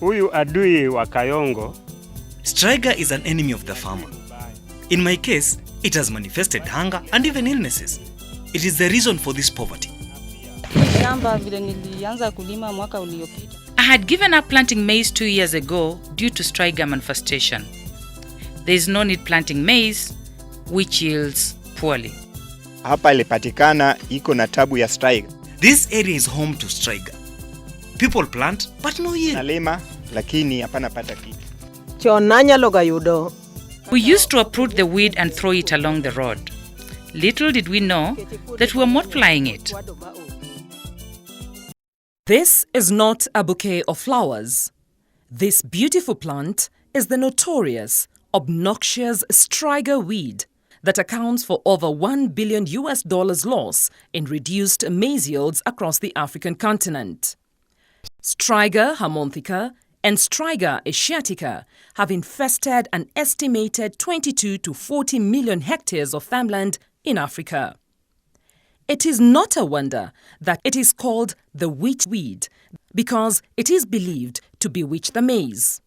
Huyu adui wa Kayongo. Striga is an enemy of the farmer. In my case, it has manifested hunger and even illnesses. It is the reason for this poverty. I had given up planting maize 2 years ago due to Striga manifestation. There is no need planting maize, which yields poorly. Hapa ilipatikana iko na tabu ya Striga. This area is home to Striga. People plant, but no yield. Nalima, lakini hapana pata kitu. We used to uproot the weed and throw it along the road. Little did we know that we were multiplying it. This is not a bouquet of flowers. This beautiful plant is the notorious, obnoxious Striga weed that accounts for over $1 billion loss in reduced maize yields across the African continent. Striga hamontica and Striga asiatica have infested an estimated 22 to 40 million hectares of farmland in Africa. It is not a wonder that it is called the witch weed because it is believed to bewitch the maize.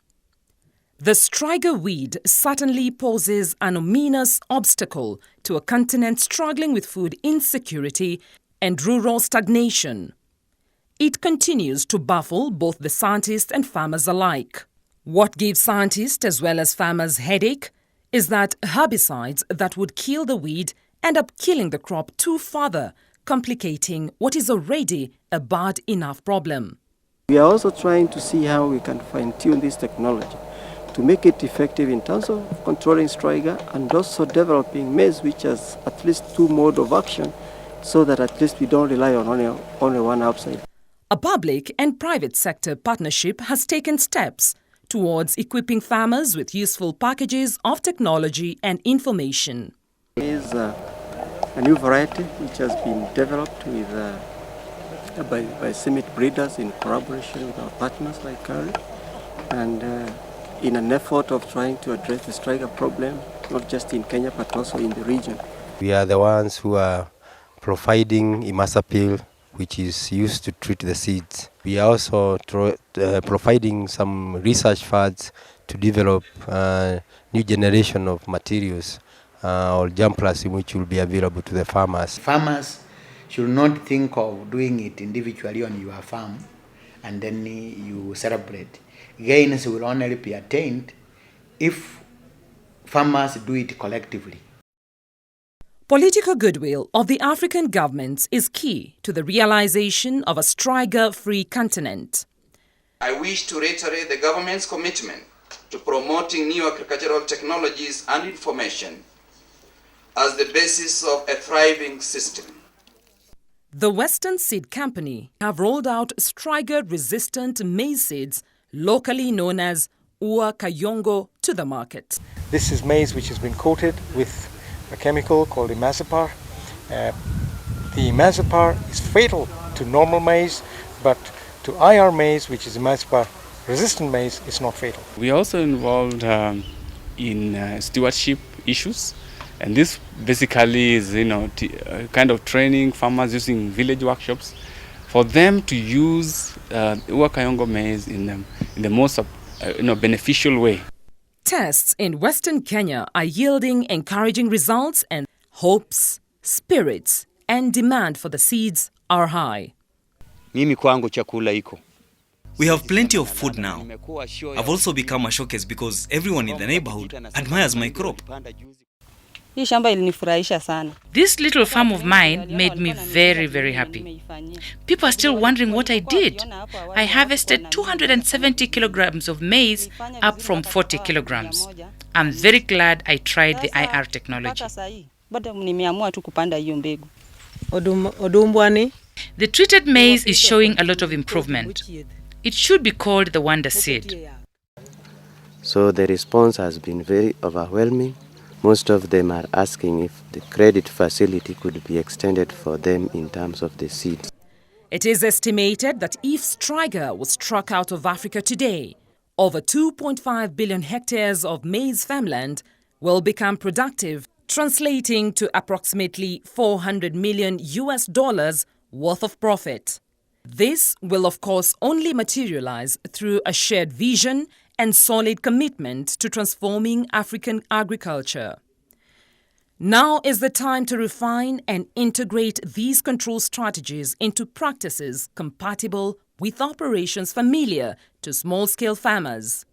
The Striga weed certainly poses an ominous obstacle to a continent struggling with food insecurity and rural stagnation. It continues to baffle both the scientists and farmers alike. What gives scientists as well as farmers headache is that herbicides that would kill the weed end up killing the crop too further, complicating what is already a bad enough problem. We are also trying to see how we can fine-tune this technology to make it effective in terms of controlling Striga and also developing maize which has at least 2 modes of action so that at least we don't rely on only one outside. A public and private sector partnership has taken steps towards equipping farmers with useful packages of technology and information. Is a new variety which has been developed with by Summit breeders in collaboration with our partners like Kari, and in an effort of trying to address the Striga problem, not just in Kenya but also in the region. We are the ones who are providing imazapyl, which is used to treat the seeds. We are also providing some research funds to develop new generation of materials or jamplers which will be available to the farmers. Farmers should not think of doing it individually on your farm and then you celebrate. Gains will only be attained if farmers do it collectively. Political goodwill of the African governments is key to the realization of a Striga-free continent. I wish to reiterate the government's commitment to promoting new agricultural technologies and information as the basis of a thriving system. The Western Seed Company have rolled out Striga-resistant maize seeds, locally known as Ua Kayongo, to the market. This is maize which has been coated with a chemical called imazapyl. The imazapyl is fatal to normal maize, but to IR-Maize, which is imazapyl-resistant maize, it's not fatal. We are also involved in stewardship issues, and this basically is, kind of training farmers using village workshops for them to use Ua Kayongo maize in the most beneficial way. Tests in Western Kenya are yielding encouraging results, and hopes, spirits, and demand for the seeds are high. We have plenty of food now. I've also become a showcase because everyone in the neighborhood admires my crop. This little farm of mine made me very, very happy. People are still wondering what I did. I harvested 270 kilograms of maize, up from 40 kilograms. I'm very glad I tried the IR technology. The treated maize is showing a lot of improvement. It should be called the wonder seed. So the response has been very overwhelming. Most of them are asking if the credit facility could be extended for them in terms of the seeds. It is estimated that if Striga was struck out of Africa today, over 2.5 billion hectares of maize farmland will become productive, translating to approximately $400 million worth of profit. This will of course only materialize through a shared vision and solid commitment to transforming African agriculture. Now is the time to refine and integrate these control strategies into practices compatible with operations familiar to small-scale farmers.